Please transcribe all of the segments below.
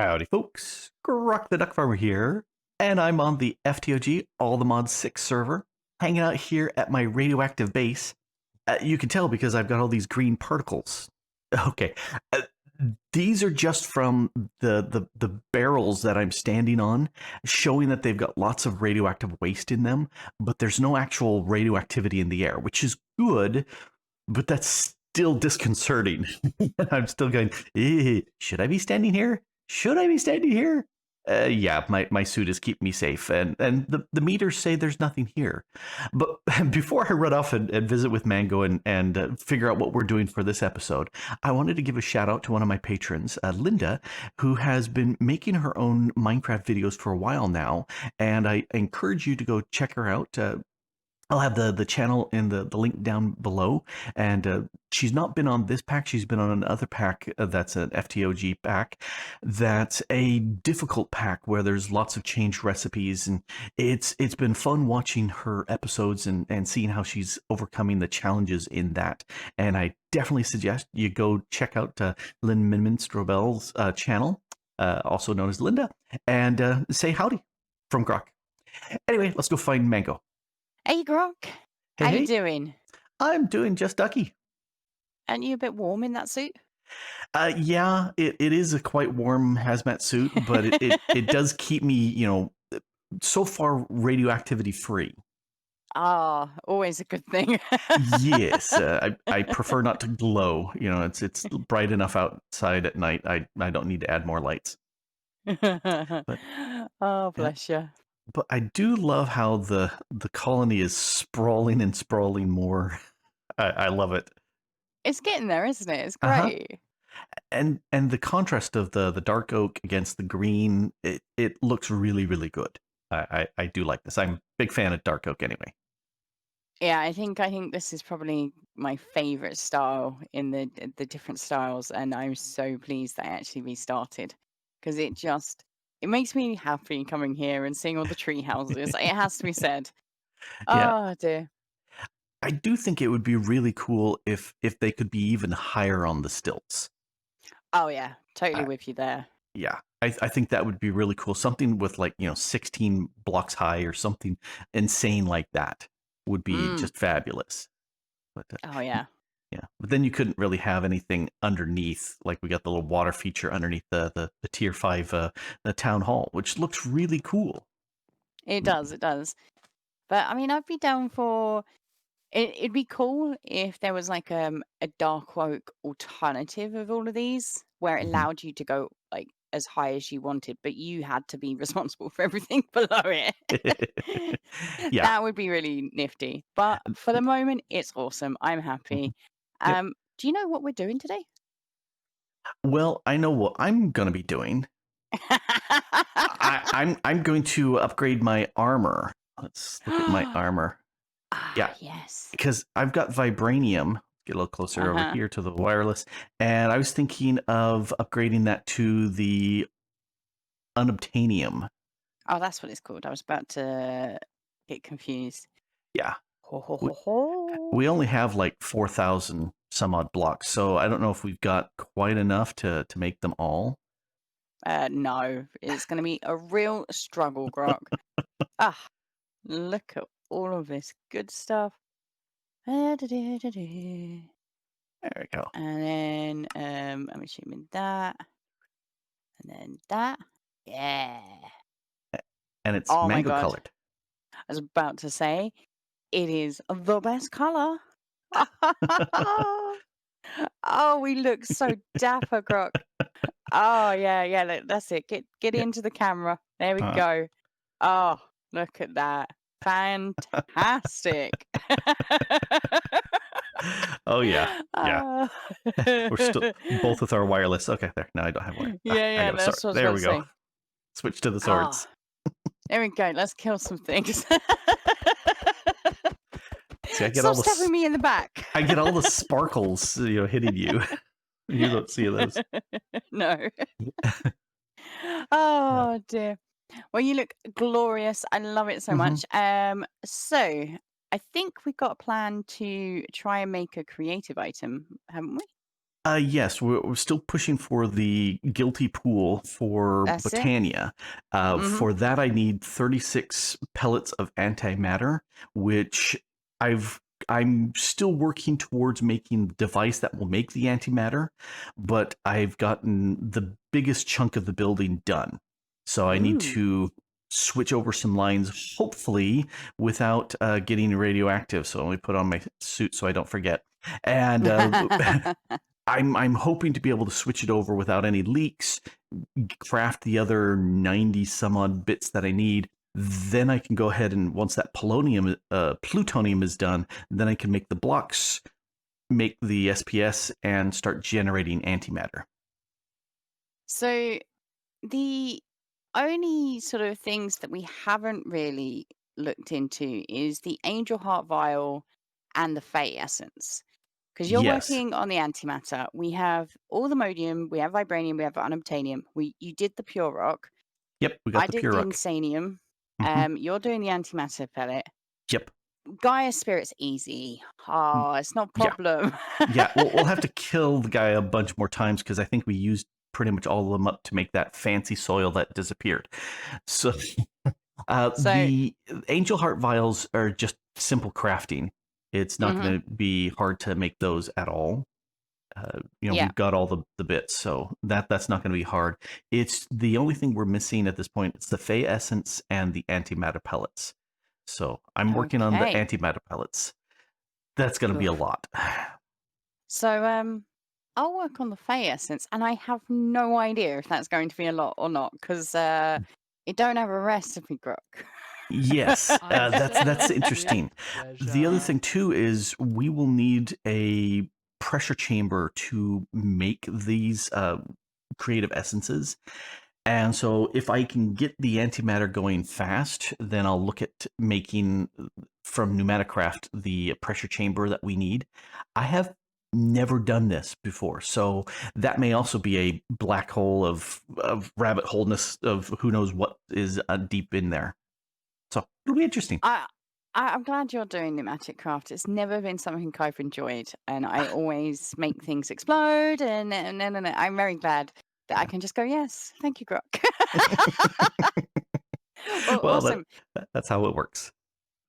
Howdy, folks. Grok the DuckFarmer here, and I'm on the FTOG All the Mods 6 server, hanging out here at my radioactive base. You can tell because I've got all these green particles. Okay, uh, these are just from the barrels that I'm standing on, showing that they've got lots of radioactive waste in them, but there's no actual radioactivity in the air, which is good, but that's still disconcerting. I'm still going, should I be standing here? Should I be standing here? Yeah, my suit is keeping me safe, and the meters say there's nothing here. But before I run off and visit with Mango and figure out what we're doing for this episode, I wanted to give a shout out to one of my patrons, Linda, who has been making her own Minecraft videos for a while now, and I encourage you to go check her out. I'll have the channel in the link down below. And she's not been on this pack. She's been on another pack that's an FTOG pack. That's a difficult pack where there's lots of changed recipes. And it's been fun watching her episodes and seeing how she's overcoming the challenges in that. And I definitely suggest you go check out Lynn Minstrobel's channel, also known as Linda, and say howdy from Grok. Anyway, let's go find Mango. Hey, Grok. Hey, How hey. you doing? I'm doing just ducky. Aren't you a bit warm in that suit? Yeah, it is a quite warm hazmat suit, but it does keep me, so far radioactivity free. Ah, always a good thing. Yes, I prefer not to glow. It's bright enough outside at night. I don't need to add more lights. But Oh, yeah. bless you. But I do love how the colony is sprawling and sprawling more. I love it. It's getting there, isn't it? It's Uh-huh. great. And the contrast of the dark oak against the green, it looks really, really good. I do like this. I'm a big fan of dark oak anyway. Yeah, I think this is probably my favorite style in the different styles, and I'm so pleased that I actually restarted because it makes me happy coming here and seeing all the tree houses. It has to be said. Yeah, Oh dear. I do think it would be really cool if they could be even higher on the stilts. Oh yeah, totally I, with you there. yeah, I think that would be really cool. Something with 16 blocks high or something insane like that would be Mm. just fabulous. But Oh yeah. yeah, but then you couldn't really have anything underneath. Like we got the little water feature underneath the tier 5 the town hall, which looks really cool. It does, it does. But I mean, I'd be down for it. It'd be cool if there was like a dark oak alternative of all of these, where it Mhm. allowed you to go like as high as you wanted, but you had to be responsible for everything below it. Yeah. That would be really nifty. But for the moment, it's awesome. I'm Mhm. happy. Yep. Do you know what we're doing today? Well, I know what I'm gonna be doing. I'm going to upgrade my armor. Let's look at my armor. Ah, Yeah, yes. because I've got vibranium. Get a little closer over Uh-huh. here to the wireless, and I was thinking of upgrading that to the unobtainium. Oh, that's what it's called. I was about to get confused. Yeah. Ho, ho, We, ho, ho. we only have like 4,000 some odd blocks, so I don't know if we've got quite enough to make them all. No, it's going to be a real struggle, Grok. Ah, look at all of this good stuff. And There we go. then I'm assuming that, and then that. Yeah. And it's Oh my mango God. colored. I was about to say it is the best color. Oh, we look so dapper, Grok. Oh yeah, yeah. That's it. Get Yeah. into the camera. There we go. Oh, look at that. Fantastic. Oh yeah, yeah. Ah. We're still both with our wireless. Okay, there. No, I don't have wire. I Yeah, got a sword. that's what I was There about to we go. say. Switch to the Ah, swords. there we go. Let's kill some things. See, I get all Stop the stabbing me in the back. I get all the sparkles, hitting you. You don't see those. No. Yeah. Oh dear. Well, you look glorious. I love it so Mhm. much. So I think we got a plan to try and make a creative item, haven't we? Yes, we're still pushing for the guilty pool for That's it. Botania. Mm-hmm. For that, I need 36 pellets of antimatter, which I've I'm still working towards making the device that will make the antimatter, but I've gotten the biggest chunk of the building done. So I need Ooh. to switch over some lines, hopefully without getting radioactive. So let me put on my suit so I don't forget. And I'm hoping to be able to switch it over without any leaks, craft the other 90 some odd bits that I need. Then I can go ahead and once that plutonium is done, then I can make the blocks, make the SPS, and start generating antimatter. So the only sort of things that we haven't really looked into is the angel heart vial and the Fey essence. Because you're Yes. working on the antimatter. We have all the modium, we have vibranium, we have unobtainium. You did the pure rock. Yep, we got I the did pure the rock. insanium. Mm-hmm. You're doing the antimatter pellet. Yep. Gaia spirit's easy. Oh, it's not a Yeah. problem. Yeah. We'll have to kill the guy a bunch more times because I think we used pretty much all of them up to make that fancy soil that disappeared. So So, the angel heart vials are just simple crafting. It's not mhm, going to be hard to make those at all. yeah. We've got all the bits, so that's not going to be hard. It's the only thing we're missing at this point. It's the Fey essence and the antimatter pellets. So I'm working on the Okay. antimatter pellets. That's going to be a Oof. lot. So, I'll work on the Fey essence, and I have no idea if that's going to be a lot or not, because it don't have a recipe, Grok. Yes, that's Understood. With interesting. The other pleasure. thing too is we will need a pressure chamber to make these creative essences. And so if I can get the antimatter going fast, then I'll look at making from Pneumaticraft the pressure chamber that we need. I have never done this before, so that may also be a black hole of rabbit holeness of who knows what is deep in there. So it'll be interesting. I'm glad you're doing pneumatic craft. It's never been something I've enjoyed, and I always make things explode. And I'm very glad that I can just go, yes, thank you, Grok. Well, Well, awesome. that's how it works.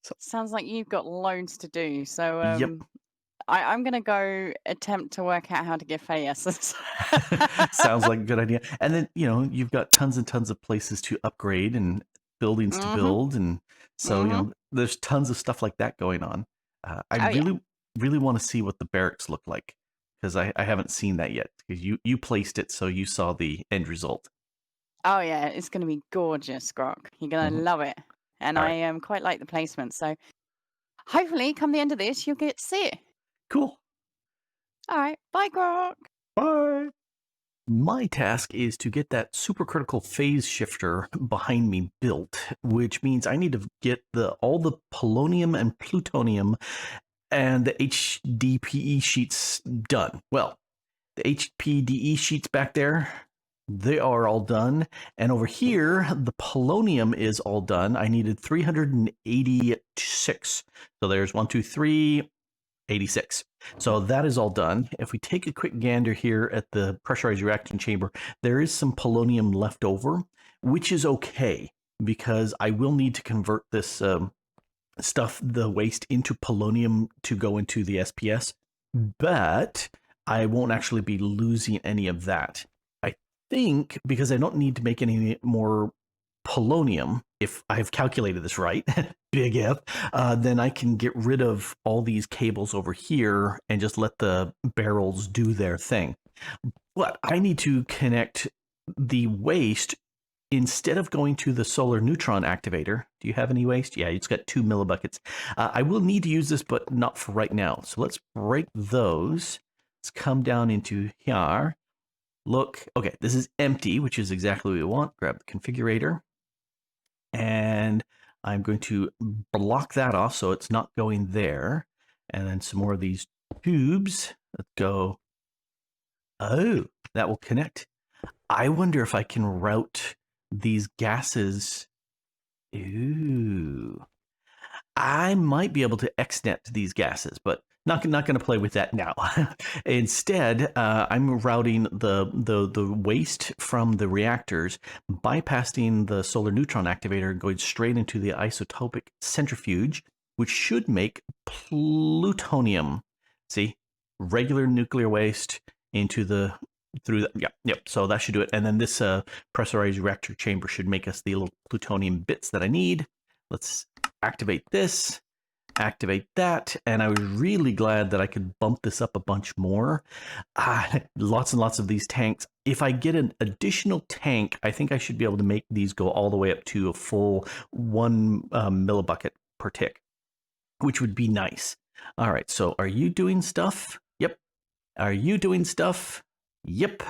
So, Sounds like you've got loads to do. So yep. I'm gonna go attempt to work out how to get Fey essence. Sounds like a good idea. And then, you've got tons and tons of places to upgrade and buildings to Mm-hmm. build. And so, Mm-hmm. there's tons of stuff like that going on. I Oh yeah. really, really want to see what the barracks look like because I haven't seen that yet. Because you placed it, so you saw the end result. Oh yeah. It's gonna be gorgeous, Grok. You're gonna Mhm. love it. And All I right. quite like the placement. So hopefully, come the end of this, you'll get to see it. Cool. All right. Bye, Grok. Bye. My task is to get that supercritical phase shifter behind me built, which means I need to get all the polonium and plutonium and the HDPE sheets done. Well, the HPDE sheets back there, they are all done. And over here, the polonium is all done. I needed 386. So there's 1, 2, 3, 86. So that is all done. If we take a quick gander here at the pressurized reacting chamber, there is some polonium left over, which is okay because I will need to convert this stuff, the waste, into polonium to go into the SPS, but I won't actually be losing any of that. I think because I don't need to make any more polonium, if I've calculated this right, big if, then I can get rid of all these cables over here and just let the barrels do their thing. But I need to connect the waste instead of going to the solar neutron activator. Do you have any waste? Yeah, it's got 2 millibuckets. I will need to use this, but not for right now. So let's break those. Let's come down into here. Look, okay, this is empty, which is exactly what we want. Grab the configurator. And I'm going to block that off so it's not going there. And then some more of these tubes. Let's go. Oh, that will connect. I wonder if I can route these gases. Ooh. I might be able to XNet these gases, but not going to play with that now. Instead, I'm routing the waste from the reactors, bypassing the solar neutron activator, going straight into the isotopic centrifuge, which should make plutonium. See, regular nuclear waste into the through the, yep. So that should do it. And then this pressurized reactor chamber should make us the little plutonium bits that I need. Let's activate this. Activate that, and I was really glad that I could bump this up a bunch more. Lots and lots of these tanks. If I get an additional tank, I think I should be able to make these go all the way up to a full 1 millibucket per tick, which would be nice. All right, so are you doing stuff? Yep. Are you doing stuff? Yep.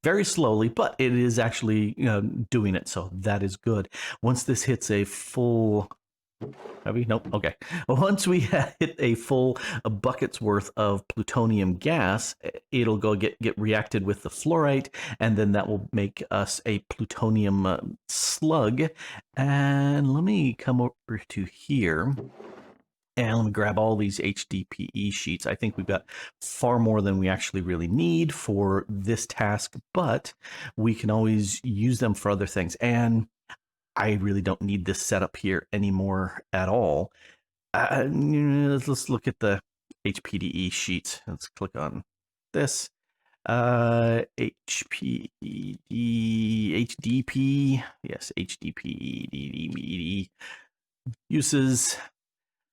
Very slowly, but it is actually doing it, so that is good. Once this hits a full... Have we? Nope. Okay. Once we hit a full bucket's worth of plutonium gas, it'll go get reacted with the fluorite, and then that will make us a plutonium slug. And let me come over to here. And let me grab all these HDPE sheets. I think we've got far more than we actually really need for this task, but we can always use them for other things. And I really don't need this setup here anymore at all. Let's look at the HPDE sheets. Let's click on this. HDP. Yes, HDPE uses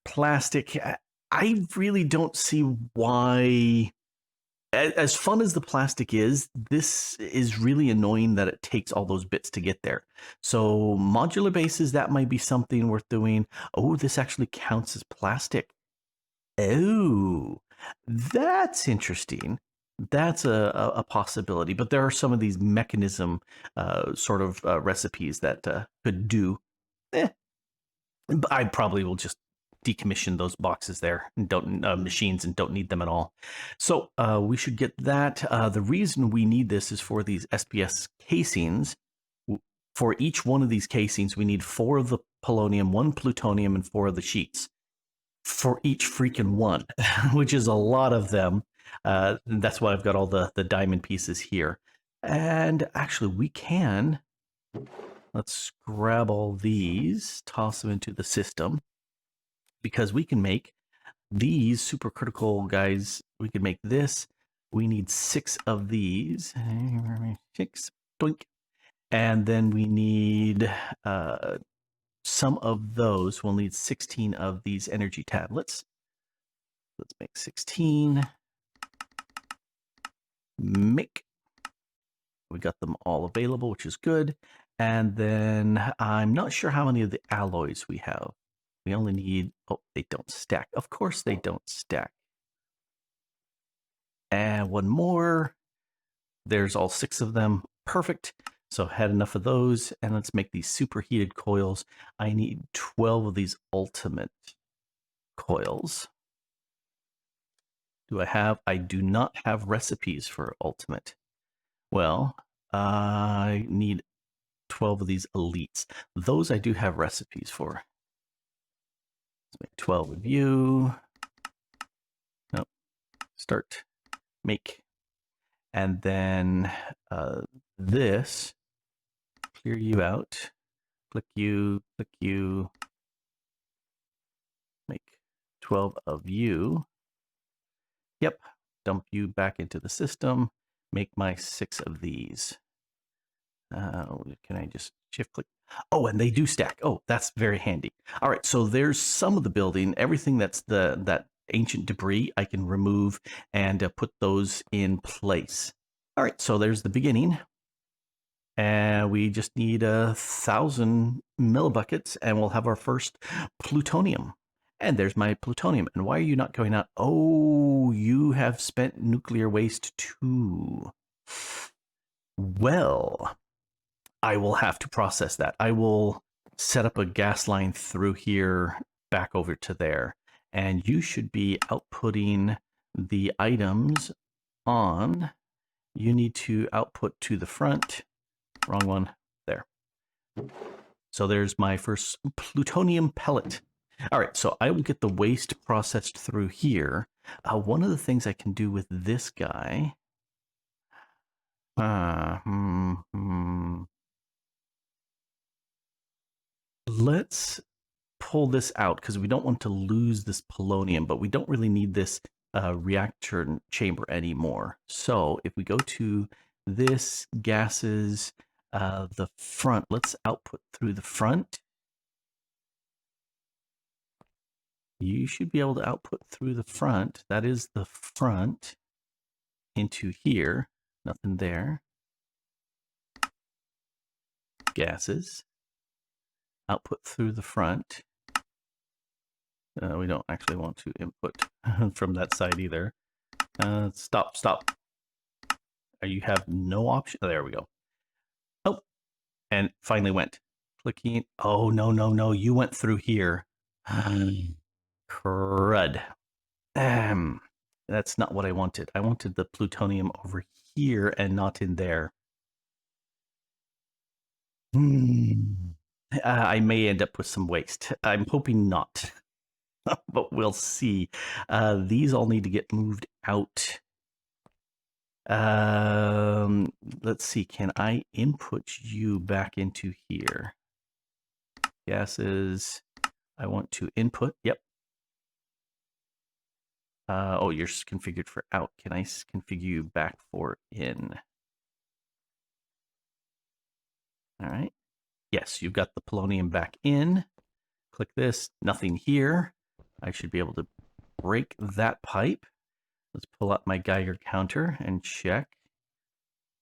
plastic. I really don't see why... As fun as the plastic is, this is really annoying that it takes all those bits to get there. So modular bases, that might be something worth doing. Oh, this actually counts as plastic. Oh, that's interesting. That's a possibility. But there are some of these mechanism sort of recipes that could do. I probably will just decommission those boxes there and don't machines and don't need them at all. So we should get that. The reason we need this is for these SPS casings. For each one of these casings, we need 4 of the polonium, 1 plutonium, and 4 of the sheets. For each freaking one, which is a lot of them. That's why I've got all the diamond pieces here. And actually, we can... Let's grab all these, toss them into the system. Because we can make these supercritical guys. We can make this. We need 6 of these. 6, doink. And then we need some of those. We'll need 16 of these energy tablets. Let's make 16. Make. We got them all available, which is good. And then I'm not sure how many of the alloys we have. We only need, oh, they don't stack. Of course they don't stack. And 1 more. There's all 6 of them. Perfect. So had enough of those. And let's make these superheated coils. I need 12 of these ultimate coils. Do I have? I do not have recipes for ultimate. Well, I need 12 of these elites. Those I do have recipes for. Let's make 12 of you. Nope. Start. Make. And then this. Clear you out. Click you. Click you. Make 12 of you. Yep. Dump you back into the system. Make my 6 of these. Can I just shift click? Oh, and they do stack. Oh, that's very handy. All right, so there's some of the building. Everything that's that ancient debris, I can remove and put those in place. All right, so there's the beginning. And we just need 1,000 millibuckets, and we'll have our first plutonium. And there's my plutonium. And why are you not going out? Oh, you have spent nuclear waste too. Well, I will have to process that. I will set up a gas line through here back over to there. And you should be outputting the items on. You need to output to the front. Wrong one. There. So there's my first plutonium pellet. All right, so I will get the waste processed through here. One of the things I can do with this guy. Let's pull this out because we don't want to lose this polonium, but we don't really need this reactor chamber anymore. So if we go to this gases, the front, let's output through the front. You should be able to output through the front. That is the front into here. Nothing there. Gases. Output through the front. We don't actually want to input from that side either. Stop. You have no option. There we go. Oh, and finally went. Clicking. Oh, no. You went through here. Crud. That's not what I wanted. I wanted the plutonium over here and not in there. I may end up with some waste. I'm hoping not. But we'll see. These all need to get moved out. Let's see. Can I input you back into here? Gases. I want to input. Yep. Oh, you're configured for out. Can I configure you back for in? All right. Yes, you've got the polonium back in. Click this. Nothing here. I should be able to break that pipe. Let's pull out my Geiger counter and check.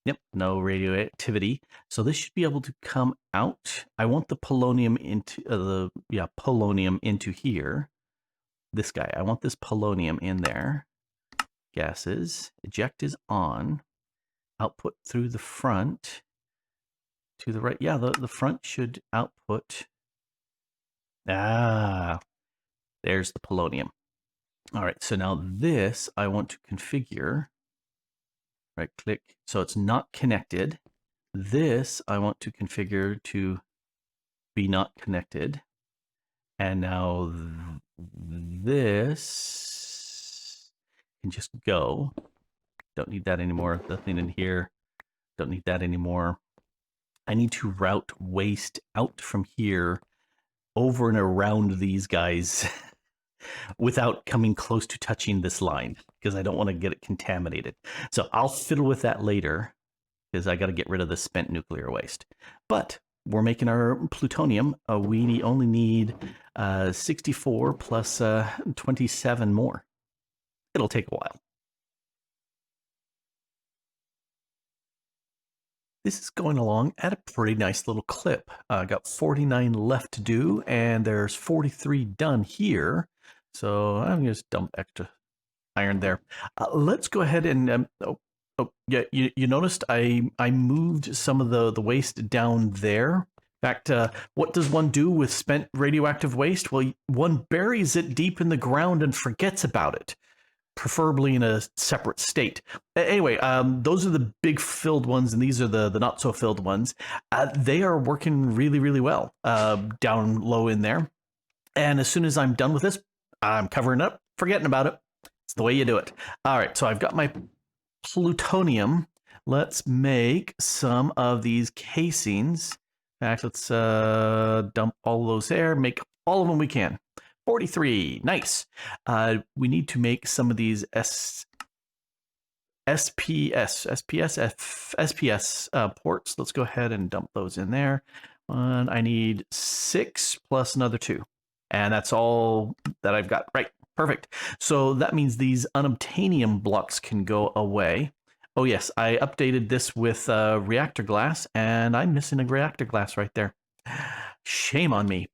Yep, no radioactivity. So this should be able to come out. I want the polonium into polonium into here. This guy. I want this polonium in there. Gases. Eject is on. Output through the front. To the right. Yeah, the front should output. There's the polonium. All right, so now this I want to configure. Right click, so it's not connected. This I want to configure to be not connected. And now this can just go. Don't need that anymore. Nothing in here. Don't need that anymore. I need to route waste out from here over and around these guys without coming close to touching this line because I don't want to get it contaminated. So I'll fiddle with that later because I got to get rid of the spent nuclear waste. But we're making our plutonium. We only need 64 plus 27 more. It'll take a while. This is going along at a pretty nice little clip. Got 49 left to do, and there's 43 done here. So I'm going to just dump extra iron there. Let's go ahead and yeah, you noticed I moved some of the waste down there. In fact, what does one do with spent radioactive waste? Well, one buries it deep in the ground and forgets about it, preferably in a separate state. Anyway, those are the big filled ones, and these are the not so filled ones. They are working really, really well down low in there. And as soon as I'm done with this, I'm covering it up, forgetting about it. It's the way you do it. All right, so I've got my plutonium. Let's make some of these casings. In fact, let's dump all those there, make all of them we can. 43, nice. We need to make some of these SPS ports. Let's go ahead and dump those in there. I need 6 plus another 2. And that's all that I've got. Right, perfect. So that means these unobtainium blocks can go away. Oh yes, I updated this with reactor glass, and I'm missing a reactor glass right there. Shame on me.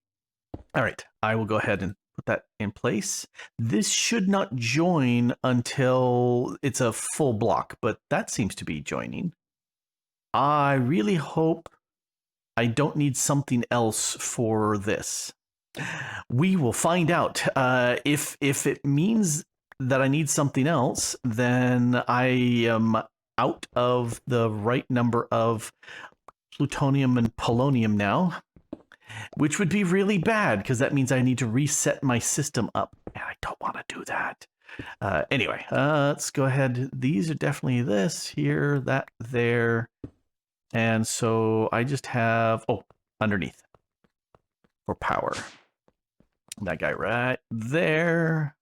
All right, I will go ahead and put that in place. This should not join until it's a full block, but that seems to be joining. I really hope I don't need something else for this. We will find out. If it means that I need something else, then I am out of the right number of plutonium and polonium now, which would be really bad because that means I need to reset my system up, and I don't want to do that. Anyway, let's go ahead. These are definitely this, here, that, there. And so I just have, oh, underneath for power. That guy right there.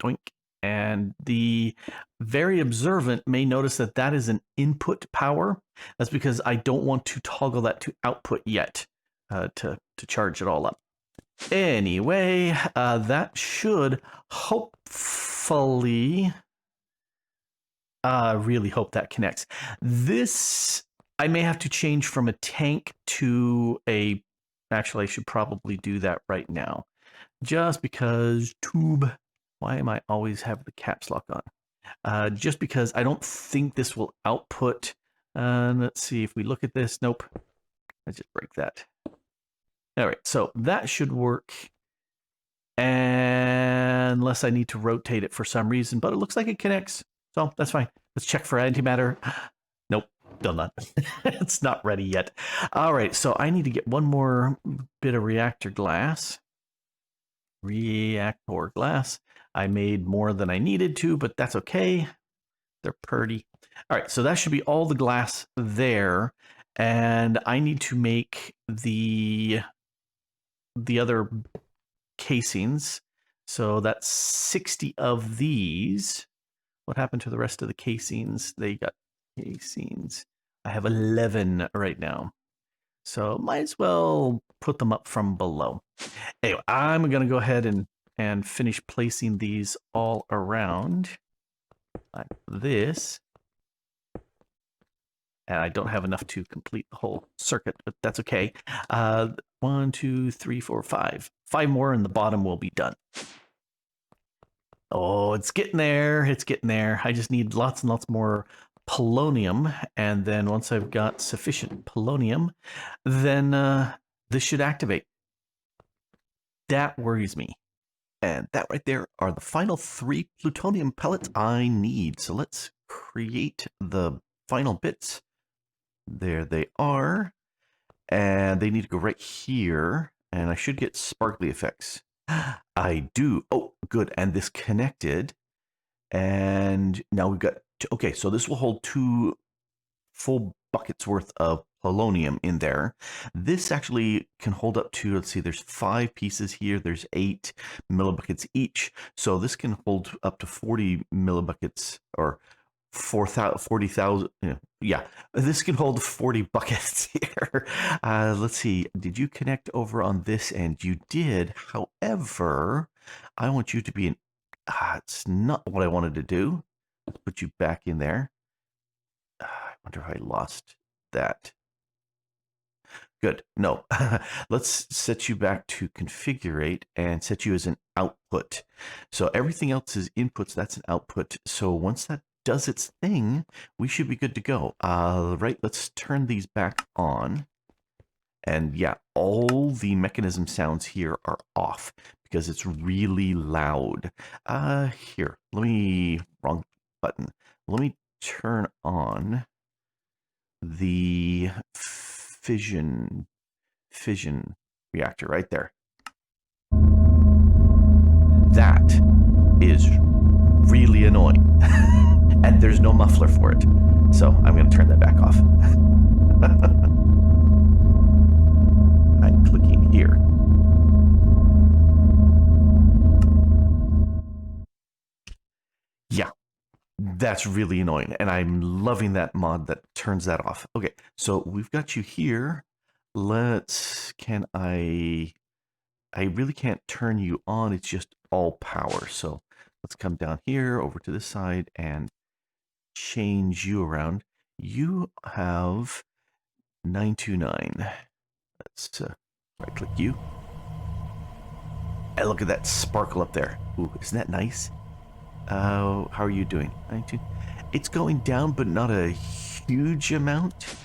Doink. And the very observant may notice that that is an input power. That's because I don't want to toggle that to output yet to charge it all up. Anyway, that should hopefully, really hope that connects. This, I may have to change from a tank to a, actually I should probably do that right now. Just because tube, why am I always have the caps lock on? Just because I don't think this will output. Let's see if we look at this. Nope. Let's just break that. All right, so that should work. Unless I need to rotate it for some reason, but it looks like it connects. So that's fine. Let's check for antimatter. Nope, still not. It's not ready yet. All right, so I need to get one more bit of reactor glass. Reactor glass. I made more than I needed to, but that's okay. They're pretty. All right, so that should be all the glass there. And I need to make the other casings. So that's 60 of these. What happened to the rest of the casings? They got casings. I have 11 right now. So might as well put them up from below. Anyway, I'm going to go ahead and finish placing these all around like this. And I don't have enough to complete the whole circuit, but that's okay. 1, 2, 3, 4, 5. 5 more and the bottom will be done. Oh, it's getting there. It's getting there. I just need lots and lots more polonium. And then once I've got sufficient polonium, then this should activate. That worries me. And that right there are the final 3 plutonium pellets I need. So let's create the final bits. There they are. And they need to go right here. And I should get sparkly effects. I do. Oh, good. And this connected. And now we've got, okay, so this will hold 2 full buckets worth of polonium in there. This actually can hold up to, let's see, there's 5 pieces here. There's 8 millibuckets each. So this can hold up to 40 millibuckets or 40,000. Yeah, this can hold 40 buckets here. Let's see. Did you connect over on this end? You did. However, I want you to be an. It's not what I wanted to do. Let's put you back in there. I wonder if I lost that. Good. No. Let's set you back to configurate and set you as an output. So everything else is inputs. That's an output. So once that does its thing, we should be good to go. Right. Let's turn these back on. And yeah, all the mechanism sounds here are off because it's really loud. Here, wrong button. Let me turn on the fission reactor right there. That is really annoying. And there's no muffler for it. So I'm going to turn that back off. I'm clicking here. Yeah, that's really annoying. And I'm loving that mod that turns that off. Okay, so we've got you here. I really can't turn you on. It's just all power. So let's come down here over to this side and change you around. You have 929. Let's right click you. And look at that sparkle up there. Ooh, isn't that nice? How are you doing? 19. It's going down, but not a huge amount.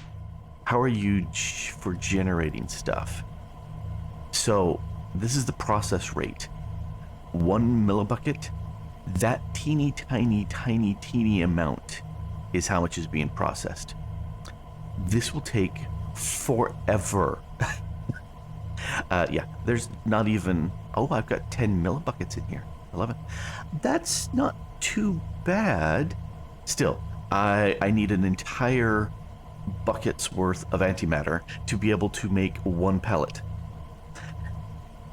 How are you for generating stuff? So this is the process rate. 1 millibucket. That teeny tiny amount is how much is being processed. This will take forever. Yeah, there's not even Oh, I've got 10 millibuckets in here. 11. That's not too bad. Still, I need an entire bucket's worth of antimatter to be able to make one pellet.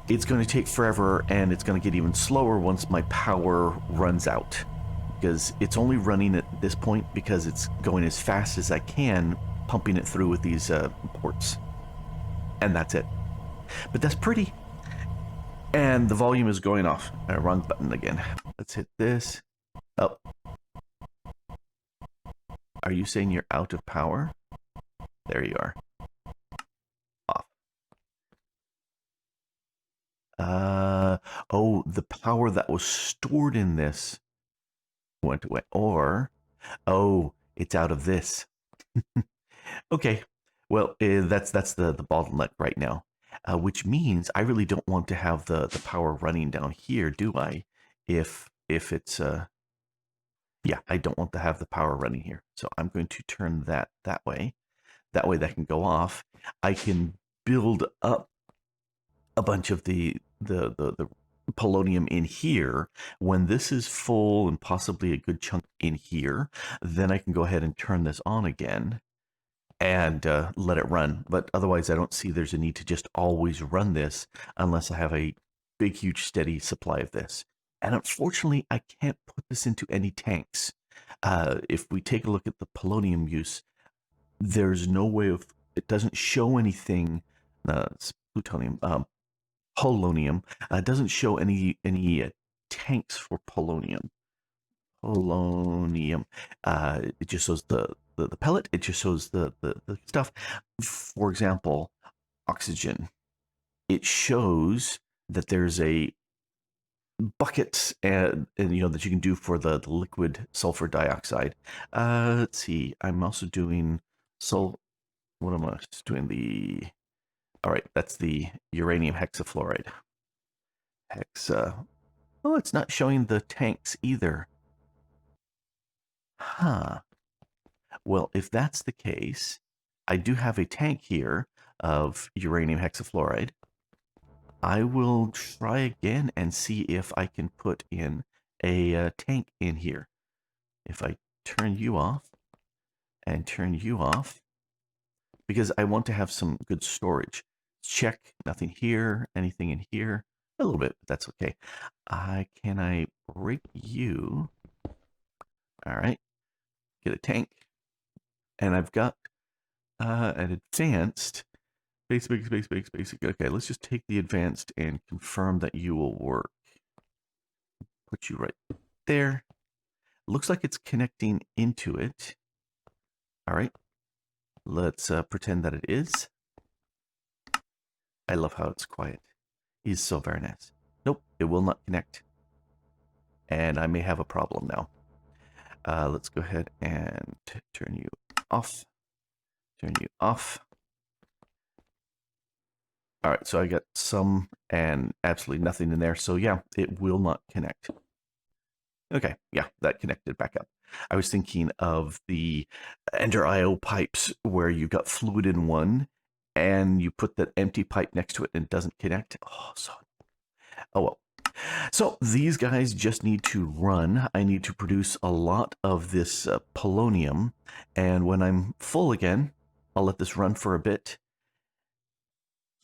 It's going to take forever, and it's going to get even slower once my power runs out, because it's only running at this point because it's going as fast as I can, pumping it through with these ports. And that's it. But that's pretty. And the volume is going off. Wrong button again. Let's hit this. Oh. Are you saying you're out of power? There you are. Off. Oh, the power that was stored in this went away. Or, oh, it's out of this. Okay. Well, that's the bottleneck right now. Which means I really don't want to have the power running down here, do I? If it's yeah, I don't want to have the power running here. So I'm going to turn that way. That way that can go off. I can build up a bunch of the polonium in here. When this is full and possibly a good chunk in here, then I can go ahead and turn this on again and let it run. But otherwise, I don't see there's a need to just always run this unless I have a big, huge, steady supply of this. And unfortunately, I can't put this into any tanks. If we take a look at the polonium use, there's no way of, it doesn't show anything, it's plutonium, polonium, doesn't show any tanks for polonium. Polonium, it just shows the pellet, it just shows the stuff. For example, oxygen, it shows that there's a bucket and that you can do for the liquid sulfur dioxide. Let's see, I'm also doing what am I doing? All right, that's the uranium hexafluoride. Oh, it's not showing the tanks either. Huh. Well, if that's the case, I do have a tank here of uranium hexafluoride. I will try again and see if I can put in a tank in here. If I turn you off and turn you off, because I want to have some good storage. Check, nothing here, anything in here, a little bit, but that's okay. Can I break you? All right, get a tank. And I've got an advanced, basic. Okay, let's just take the advanced and confirm that you will work. Put you right there. Looks like it's connecting into it. All right, let's pretend that it is. I love how it's quiet. He's so very nice. Nope, it will not connect. And I may have a problem now. Let's go ahead and turn you off. Turn you off. All right, so I got some and absolutely nothing in there. So yeah, it will not connect. Okay, yeah, that connected back up. I was thinking of the Ender IO pipes where you got fluid in one and you put that empty pipe next to it and it doesn't connect. Oh well. So these guys just need to run. I need to produce a lot of this polonium, and when I'm full again, I'll let this run for a bit.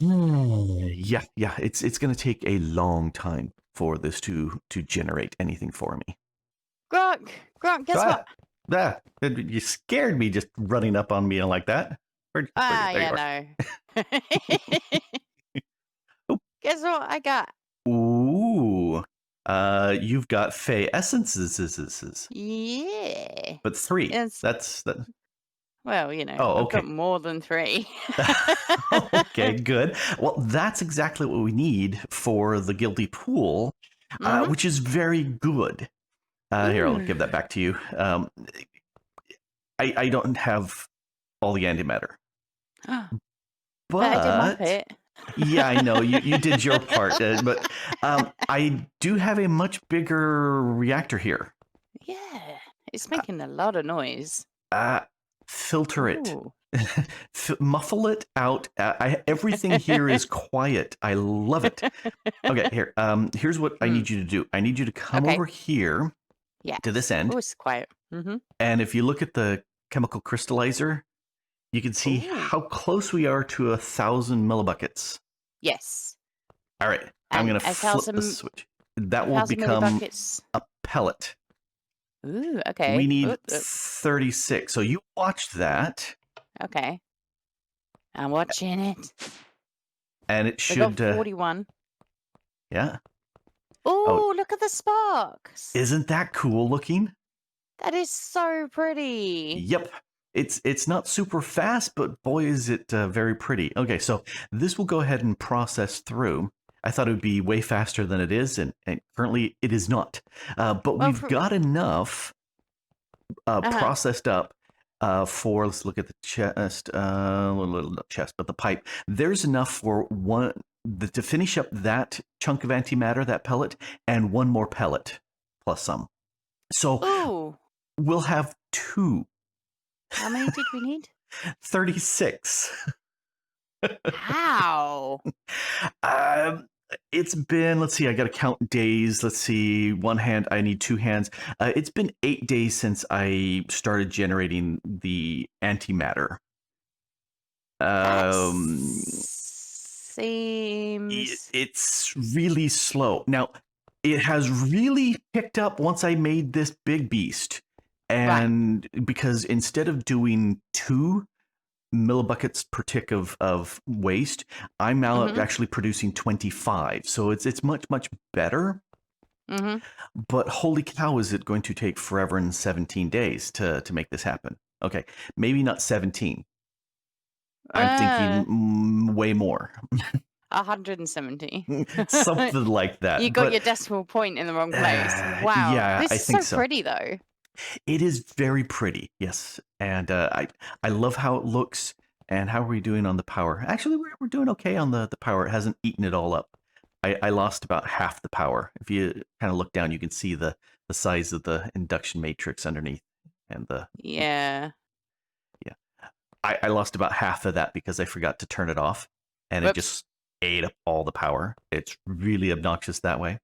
Yeah, it's going to take a long time for this to generate anything for me. Grok, guess what? You scared me just running up on me like that. Yeah, no. Guess what I got? Ooh. You've got Fey essences. Yeah. But 3. That's well, Oh, I've got more than 3. Okay, good. Well, that's exactly what we need for the guilty pool, which is very good. Here, I'll give that back to you. I don't have all the antimatter. But I did my bit. Yeah, I know you did your part, but I do have a much bigger reactor here. Yeah, it's making a lot of noise. Filter it. Ooh. Muffle it out. Everything here is quiet. I love it. Okay, here. Here's what I need you to do. I need you to come Okay. over here Yes. to this end, Oh, it's quiet. Mm-hmm. and if you look at the chemical crystallizer, you can see Ooh. how close we are to 1,000 millibuckets. Yes. All right, I'm And going to flip the 1,000 switch. That will become millibuckets. a pellet. Ooh, We okay. need Oop, oop. 36. So you watched that, Okay. I'm watching it. and it We got should, 41. yeah. Oh, look at the sparks. Isn't that cool looking? That is so pretty. Yep. It's not super fast, but boy, is it very pretty. Okay, so this will go ahead and process through. I thought it would be way faster than it is, and currently it is not. But Well, we've got enough processed up for, let's look at the chest, little chest, but the pipe. There's enough for to finish up that chunk of antimatter, that pellet, and one more pellet plus some. So ooh. we'll have 2. How many did we need? 36. How? It's been, let's see, I got to count days. Let's see, one hand, I need 2 hands. It's been 8 days since I started generating the antimatter. That seems... It's really slow. Now, it has really picked up once I made this big beast. And because instead of doing 2 millibuckets per tick of waste, I'm now actually producing 25. So it's much better. But holy cow, is it going to take forever and 17 days to make this happen? Okay, maybe not 17. I'm thinking way more. 170. Something like that. You got your decimal point in the wrong place. Wow. Yeah, This I is think so pretty, though. It is very pretty, yes. And I love how it looks. And how are we doing on the power? Actually, we're doing okay on the power. It hasn't eaten it all up. I lost about half the power. If you kind of look down, you can see the size of the induction matrix underneath. And Yeah. I lost about half of that because I forgot to turn it off. And it just ate up all the power. It's really obnoxious that way.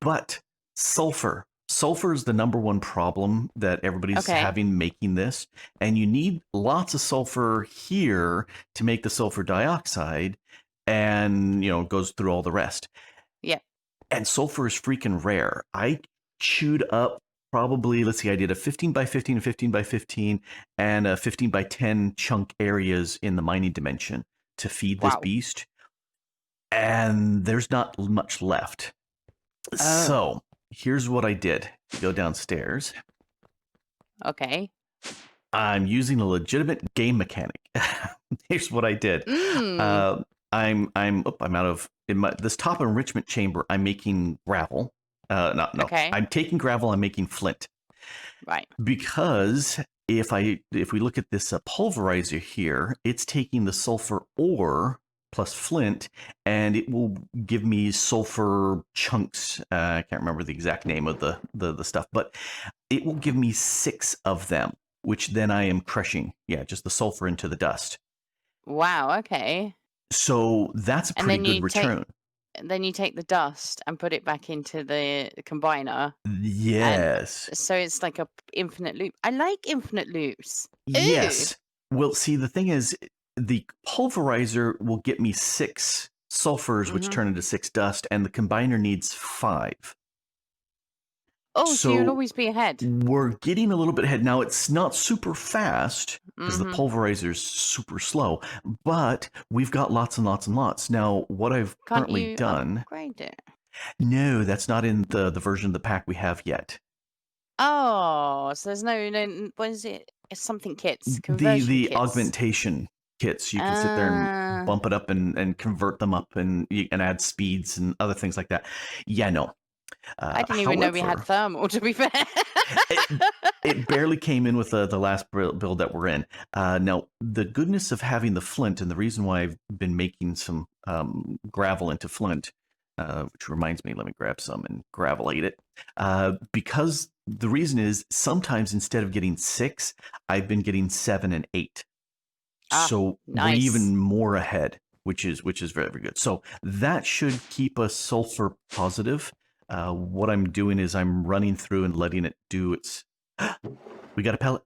But sulfur. Sulfur is the number one problem that everybody's having making this. And you need lots of sulfur here to make the sulfur dioxide, and it goes through all the rest. Yeah. And sulfur is freaking rare. I chewed up probably, let's see, I did a 15 by 15, a 15 by 15, and a 15 by 10 chunk areas in the mining dimension to feed this beast. And there's not much left. So here's what I did. Go downstairs. Okay. I'm using a legitimate game mechanic. Here's what I did. I'm out of this top enrichment chamber. I'm making gravel. I'm taking gravel. I'm making flint. Right. Because if we look at this pulverizer here, it's taking the sulfur ore plus flint, and it will give me sulfur chunks. I can't remember the exact name of the stuff, but it will give me 6 of them, which then I am crushing. Yeah, just the sulfur into the dust. Wow, okay. So that's a pretty good return. Then you take the dust and put it back into the combiner. Yes. So it's like a infinite loop. I like infinite loops. Yes. Well, see, the thing is, the pulverizer will get me 6 sulfurs, which turn into 6 dust, and the combiner needs 5. Oh, so you'll always be ahead. We're getting a little bit ahead. Now, it's not super fast because the pulverizer is super slow, but we've got lots and lots and lots. Now, what I've currently done... upgrade it? No, that's not in the version of the pack we have yet. Oh, so there's no what is it? It's something kits. The augmentation kits. You can sit there and bump it up and convert them up and add speeds and other things like that. Yeah, no. I didn't even know we had thermal, to be fair. it barely came in with the last build that we're in. Now, the goodness of having the flint, and the reason why I've been making some gravel into flint, which reminds me, let me grab some and gravelate it. Because the reason is sometimes instead of getting 6, I've been getting 7 and 8. So we're Nice. even more ahead, which is very, very good. So that should keep us sulfur positive. What I'm doing is I'm running through and letting it do its. We got a pellet.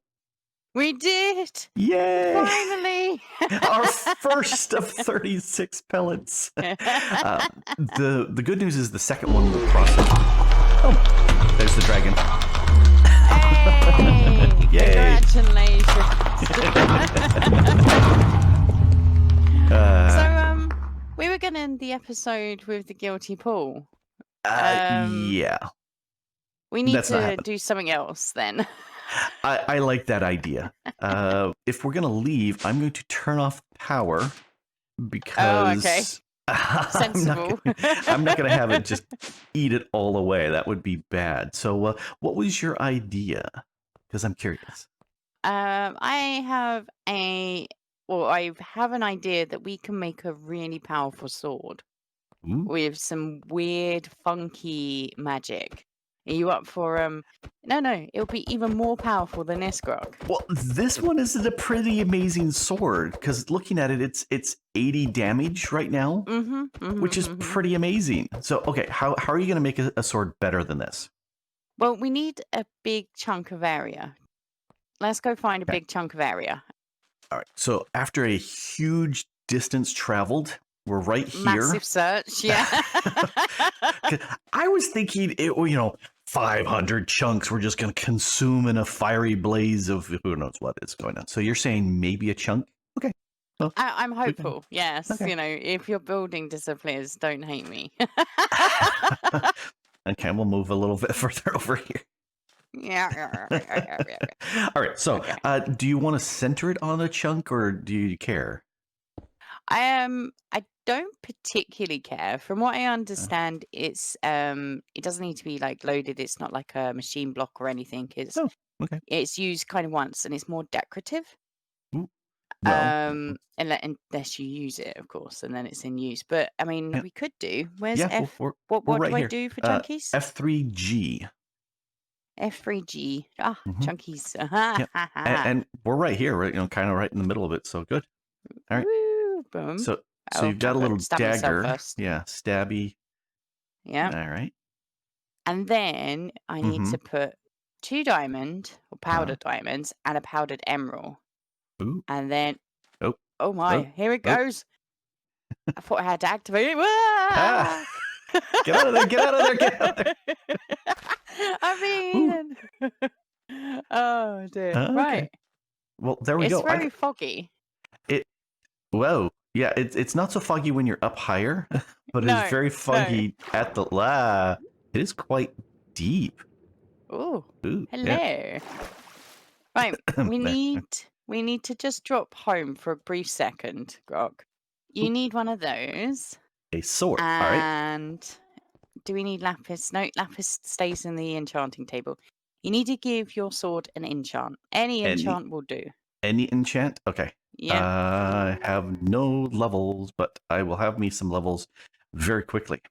We did! Yay! Finally! Our first of 36 pellets. The good news is the second one will process. Oh, there's the dragon. Hey! Yay! So, we were going to end the episode with the guilty pool. Yeah. We need That's not to happening. do something else then. I like that idea. If we're going to leave, I'm going to turn off power because okay. Sensible. I'm not going to have it just eat it all away. That would be bad. So what was your idea? Because I'm curious. I have I have an idea that we can make a really powerful sword Ooh. with some weird, funky magic. Are you up for No, it'll be even more powerful than this, Grok. Well, this one is a pretty amazing sword because looking at it, it's 80 damage right now, which is pretty amazing. So, okay, how are you going to make a sword better than this? Well, we need a big chunk of area. Let's go find a big chunk of area. All right. So after a huge distance traveled, we're right here. Massive search, yeah. I was thinking 500 chunks were just going to consume in a fiery blaze of who knows what is going on. So you're saying maybe a chunk? Okay. Well, I'm hopeful, yes. Okay. If your building disappears, don't hate me. Okay, we'll move a little bit further over here. Yeah. All right. So, do you want to center it on a chunk, or do you care? I don't particularly care. From what I understand, it doesn't need to be like loaded. It's not like a machine block or anything. Okay. It's used kind of once, and it's more decorative. Ooh. Well, unless you use it, of course, and then it's in use. But I mean, we could do. Where's F? We're What right do I here. do for chunkies? F3G. F3G. Chunkies. Yep. And we're right here, right? Kind of right in the middle of it. So good. All right. Woo, boom. So you've got a little dagger. First. Yeah, stabby. Yeah. All right. And then I need to put 2 diamond or powdered diamonds and a powdered emerald. Ooh. And then oh my, here it Oh. goes. I thought I had to activate it. Get out of there, get out of there, get out of there. I mean, oh dear. Okay. Right. Well, there we go. It's very foggy. Whoa. Yeah, it's not so foggy when you're up higher, but it's very foggy at the it is quite deep. Ooh. Hello. Yeah. Right. We need to just drop home for a brief second, Grok. You need one of those. A sword. And all right. Do we need lapis? No, lapis stays in the enchanting table. You need to give your sword an enchant. Any enchant will do. Any enchant? Okay. Yeah. I have no levels, but I will have me some levels very quickly.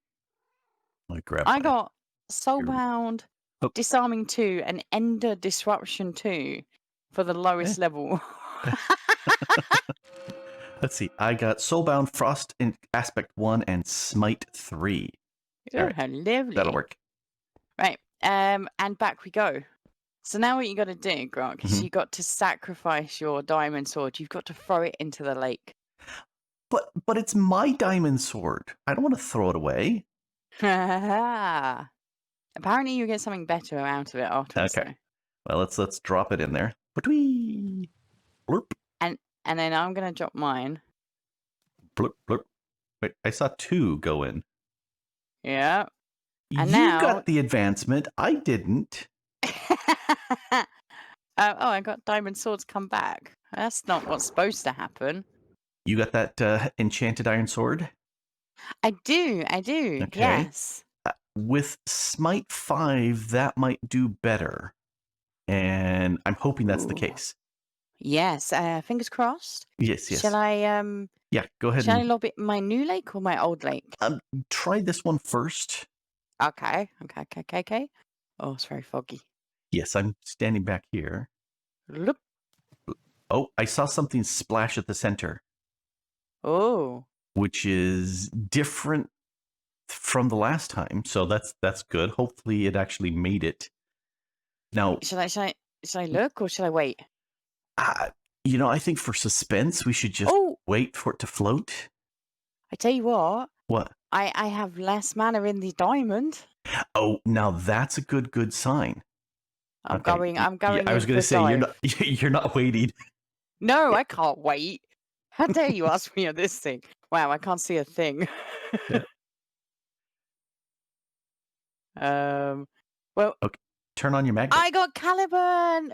I got Soulbound, Disarming 2, and Ender Disruption 2 for the lowest level. Let's see. I got Soulbound, Frost in Aspect 1, and Smite 3. Oh, how lovely. That'll work. Right. And back we go. So now what you got to do, Grok, is you got to sacrifice your diamond sword. You've got to throw it into the lake. But it's my diamond sword. I don't want to throw it away. Apparently you get something better out of it afterwards. Okay. Well, let's drop it in there. Blurp. And then I'm gonna drop mine. Blurp, blurp. Wait, I saw 2 go in. Yeah. And you now got the advancement. I didn't. I got diamond swords come back. That's not what's supposed to happen. You got that enchanted iron sword? I do. Okay. Yes. With Smite 5, that might do better. And I'm hoping that's the case. Yes. Fingers crossed. Yes. Shall I Yeah, go ahead. Shall I lob it in my new lake or my old lake? Try this one first. Okay. Oh, it's very foggy. Yes, I'm standing back here. Look. Oh, I saw something splash at the center, Oh. which is different from the last time. So that's good. Hopefully it actually made it. Now, Should I look or should I wait? I think for suspense, we should just wait for it to float. I tell you what. What? I have less mana in the diamond. Oh, now that's a good sign. I'm going I was in going to for say dive. you're not waiting. No, I can't wait. How dare you ask me on this thing? Wow, I can't see a thing. Yeah. Well, okay. Turn on your magnet. I got Caliban!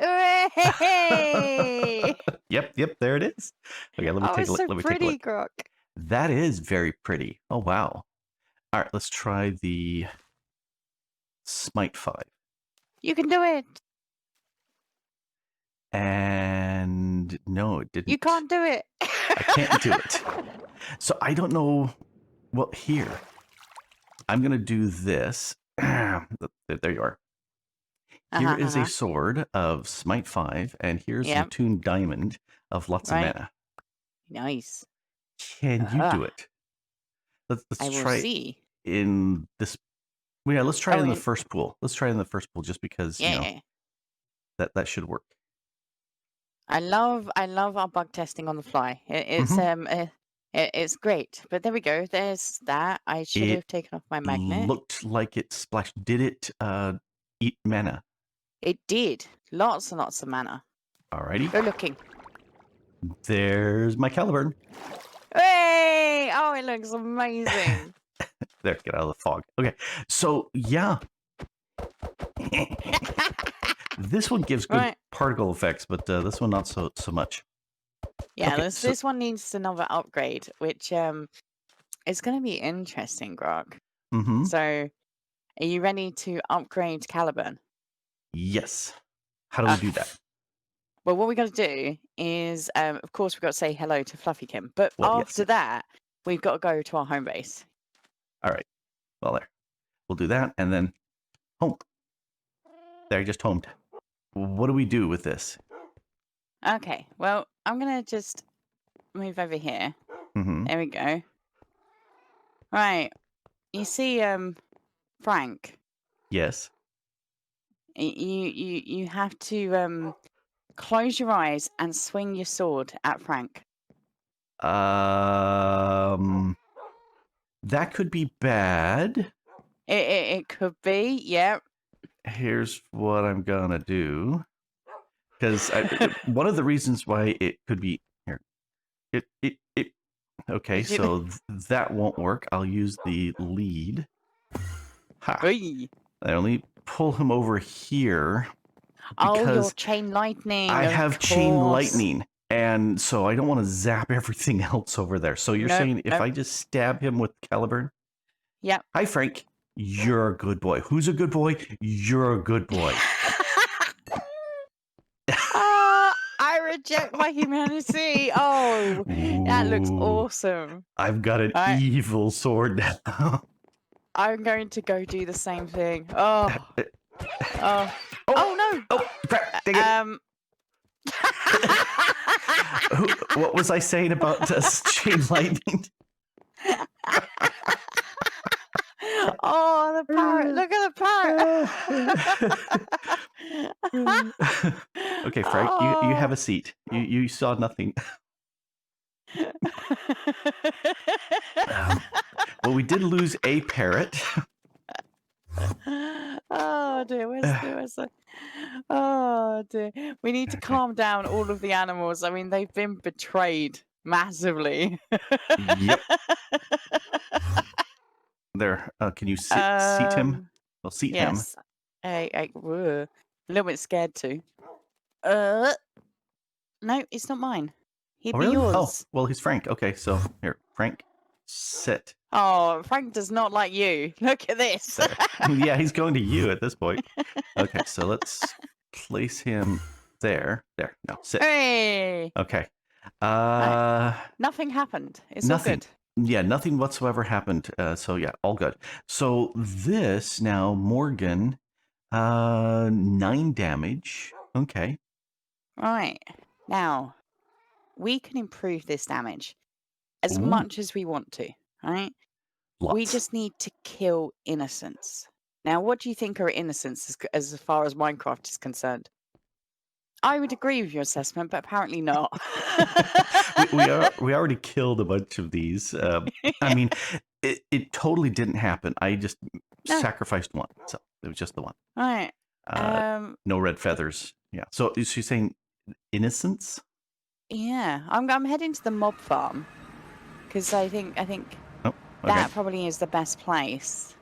Hooray! Yep, there it is. Okay, let me take a look. So pretty, Grok. That is very pretty. Oh wow. All right, let's try the Smite 5. You can do it. And no, it didn't. You can't do it. I can't do it. So I don't know. Well, here. I'm going to do this. There you are. Here is a sword of Smite 5, and here's an attuned diamond of lots of mana. Nice. Can you do it? Let's try see. In this. Well, yeah, let's try in the first pool. Let's try in the first pool just because that should work. I love our bug testing on the fly. It's great. But there we go. There's that. I should have taken off my magnet. Looked like it splashed. Did it eat mana? It did. Lots and lots of mana. Alrighty. Go looking. There's my Caliburn. Hey! Oh, it looks amazing. There, get out of the fog. Okay, so yeah. This one gives good particle effects, but this one not so much. Yeah, okay, this one needs another upgrade, which is going to be interesting, Grok. Mm-hmm. So, are you ready to upgrade Caliburn? Yes. How do we do that? Well, what we got to do is, of course, we've got to say hello to Fluffykin. But after that, we've got to go to our home base. All right. Well, there. We'll do that, and then home. There, just homed. What do we do with this? Okay. Well, I'm going to just move over here. Mm-hmm. There we go. Right. You see, Frank? Yes. You have to close your eyes and swing your sword at Frank. That could be bad. It could be, yeah. Here's what I'm gonna do, because one of the reasons why it could be here. Okay, so that won't work. I'll use the lead. Ha! I only pull him over here. Oh, your chain lightning. I have chain lightning, and so I don't want to zap everything else over there. So you're saying if I just stab him with Caliburn? Yep. Hi, Frank. You're a good boy. Who's a good boy? You're a good boy. I reject my humanity. Oh, that looks awesome. I've got an evil sword now. I'm going to go do the same thing. Oh no! Oh, crap! Dang it. What was I saying about chain lightning? Oh, the parrot! Look at the parrot! Okay, Frank, you have a seat. You saw nothing. Well, we did lose a parrot. Oh dear, where's the... Oh dear. We need to calm down all of the animals. I mean, they've been betrayed massively. Yep. There. Can you seat him? Well, seat him. I'm a little bit scared too. No, it's not mine. He'd be yours. Oh, well, he's Frank. Okay, so here, Frank, sit. Oh, Frank does not like you. Look at this. Yeah, he's going to you at this point. Okay, so let's place him there. There. No, sit. Hey. Okay. Nothing happened. It's all good. Yeah, nothing whatsoever happened. So yeah, all good. So this now, Morgan, 9 damage. Okay. Right. Now, we can improve this damage as Ooh, much as we want to, right? We lots. just need to kill innocents. Now, what do you think are innocents as far as Minecraft is concerned? I would agree with your assessment, but apparently not. We already killed a bunch of these. I mean, it totally didn't happen. I just No, sacrificed one, so it was just the one. right. Uh, no red feathers. Yeah. So is she saying innocence? Yeah, I'm heading to the mob farm because I think Oh, okay. that probably is the best place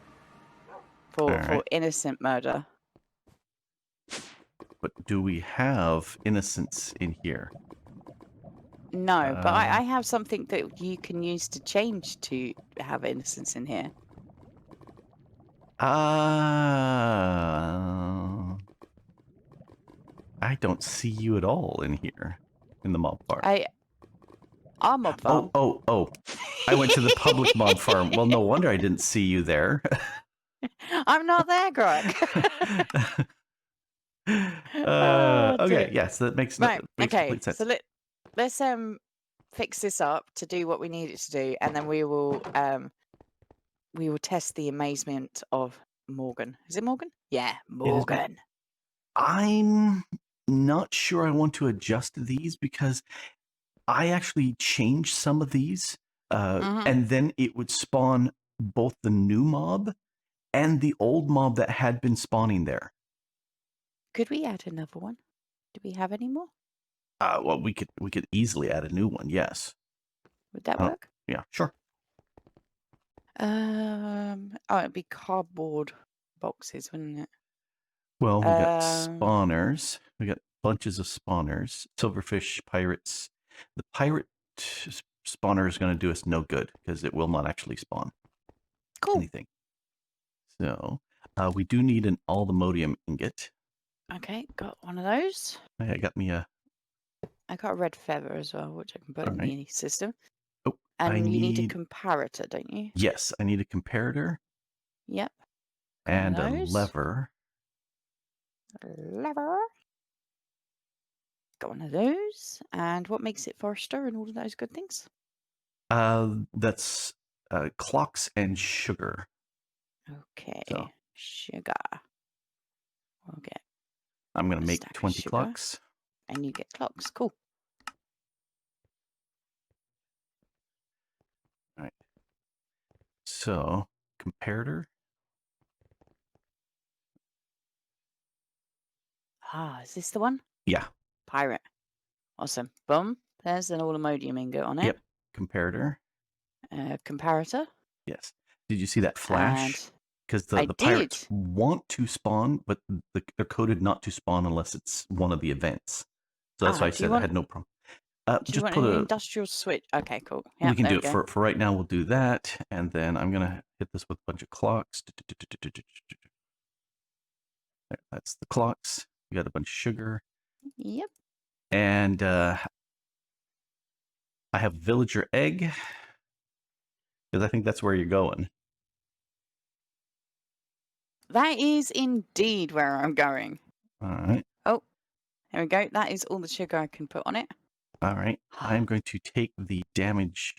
All for right. innocent murder. But do we have innocence in here? No, but I have something that you can use to change to have innocence in here. I don't see you at all in here in the mob farm. Our mob farm. Oh. I went to the public mob farm. Well, no wonder I didn't see you there. I'm not there, Grok. Oh, Okay, dear. yes, that makes Right. makes Okay. complete sense. So let's fix this up to do what we need it to do, and then we will test the amazement of Morgan. Is it Morgan? Yeah, It is. Morgan. I'm not sure I want to adjust these because I actually changed some of these, Mhm. and then it would spawn both the new mob and the old mob that had been spawning there. Could we add another one? Do we have any more? Well, we could easily add a new one. Yes. Would that Oh, work? yeah, sure. Oh, it'd be cardboard boxes, wouldn't it? Well, we got Um, spawners. We got bunches of spawners. Silverfish, pirates. The pirate spawner is going to do us no good because it will not actually spawn cool. anything. So we do need an aluminium ingot. Okay, got one of those. I got me a. I got a red feather as well, which I can put All in right. the system. Oh, And you need a comparator, don't you? Yes, I need a comparator Yep. Got one and of a those. lever. Lever. Got one of those. And what makes it faster and all of those good things? That's clocks and sugar. Okay. So Sugar. We'll get I'm going a to make stack of 20 sugar. clocks. And you get clocks. Cool. All right. So comparator. Ah, is this the one? Yeah. Pirate. Awesome. Boom. There's an aluminium ingot on it. Yep. Comparator. Comparator. Yes. Did you see that flash? And Because I the pirates did. want to spawn, but they're coded not to spawn unless it's one of the events. So that's why I Do you said I want had no problem. do you Just want put an a. industrial switch? Okay, cool. We Yeah, can there do we it go. for right now. We'll do that, and then I'm gonna hit this with a bunch of clocks. There, that's the clocks. We got a bunch of sugar, Yep. and I have villager egg because I think that's where you're going. That is indeed where I'm going. All right. Oh, there we go. That is all the sugar I can put on it. All right. I'm going to take the damage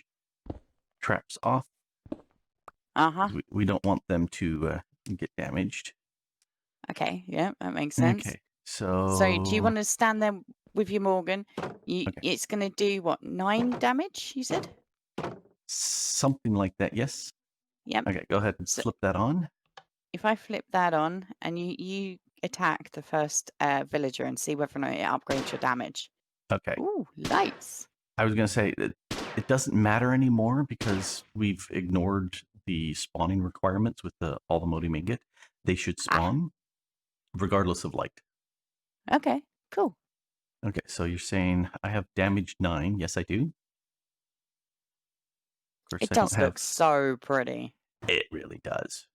traps off. Uh-huh. We don't want them to get damaged. Okay, yeah, that makes sense. Okay. So do you want to stand there with your Morgan? Okay. It's going to do what, 9 damage, you said? Something like that, yes? Yep. Okay, go ahead and So flip that on. if I flip that on and you attack the first villager and see whether or not it upgrades your damage. Okay. Ooh, lights. I was going to say it doesn't matter anymore because we've ignored the spawning requirements with the aluminium ingot. They should spawn regardless of light. Okay, cool. Okay, so you're saying I have damage 9. Yes, I do. Of course, It I don't does look have... so pretty. It really does.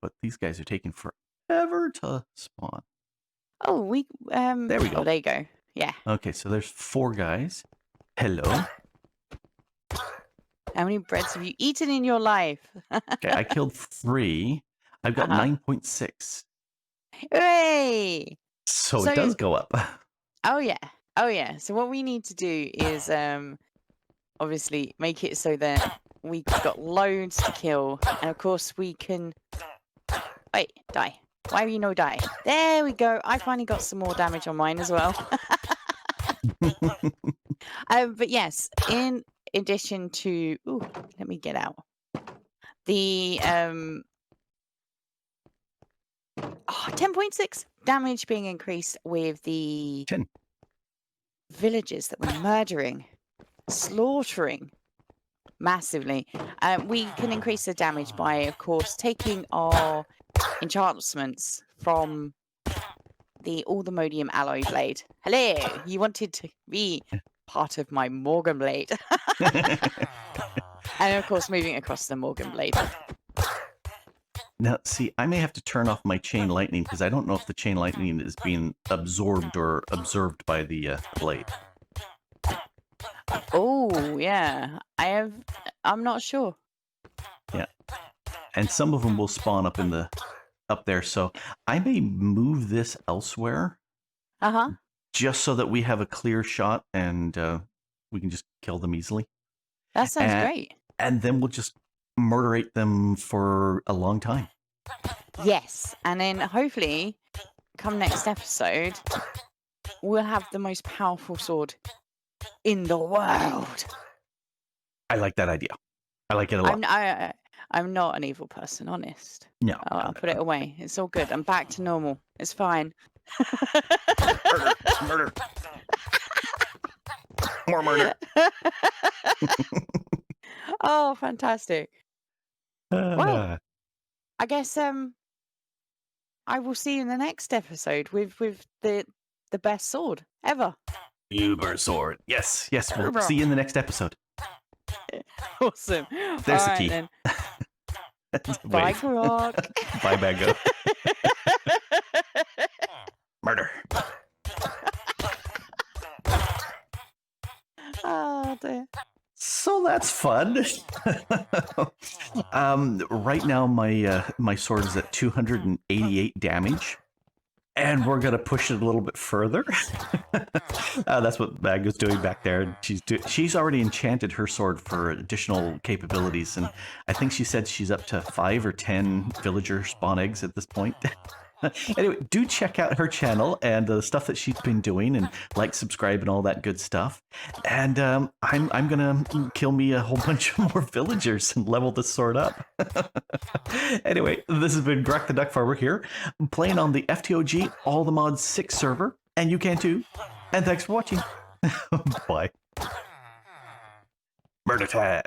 But these guys are taking forever to spawn. Oh, There we go. Oh, there you go. Yeah. Okay, so there's 4 guys. Hello. How many breads have you eaten in your life? Okay, I killed 3. I've got 9.6. Hooray! So So- it does go up. Oh, yeah. Oh yeah. So what we need to do is obviously make it so that we've got loads to kill, and of course we can. Wait, die. Why are you no die? There we go. I finally got some more damage on mine as well. But yes, in addition to, ooh, let me get out the 10.6 damage being increased with the 10. villagers that we're murdering, slaughtering massively. We can increase the damage by, of course, taking our enchantments from the Aldemodium alloy blade. Hello, you wanted to be part of my Morgan blade. And of course, moving across the Morgan blade. Now, see, I may have to turn off my chain lightning because I don't know if the chain lightning is being absorbed or observed by the blade. Oh, yeah. I'm not sure. Yeah. And some of them will spawn up there, so I may move this elsewhere. Uh-huh. Just so that we have a clear shot and we can just kill them easily. That sounds great. And then we'll just murderate them for a long time. Yes. And then hopefully, come next episode, we'll have the most powerful sword in the world. I like that idea. I like it a lot. I'm not an evil person, honest. No. I'll put it away. It's all good. I'm back to normal. It's fine. Murder. More murder. Oh, fantastic. Well, I guess I will see you in the next episode with the best sword ever. Uber sword. Yes. We'll see you in the next episode. Awesome. There's all the right, key. Then. Bye, Grok. Bye, Bago. Murder. Oh, dear. So that's fun. Right now, my sword is at 288 damage, and we're gonna push it a little bit further. That's what Bago's doing back there. She's already enchanted her sword for additional capabilities, and I think she said she's up to 5 or 10 villager spawn eggs at this point. Anyway, do check out her channel and the stuff that she's been doing, and like, subscribe, and all that good stuff. And I'm gonna kill me a whole bunch of more villagers and level this sword up. Anyway, this has been Grok the DuckFarmer here, playing on the FTOG All the Mods 6 server, and you can too. And thanks for watching. Bye. Murder time.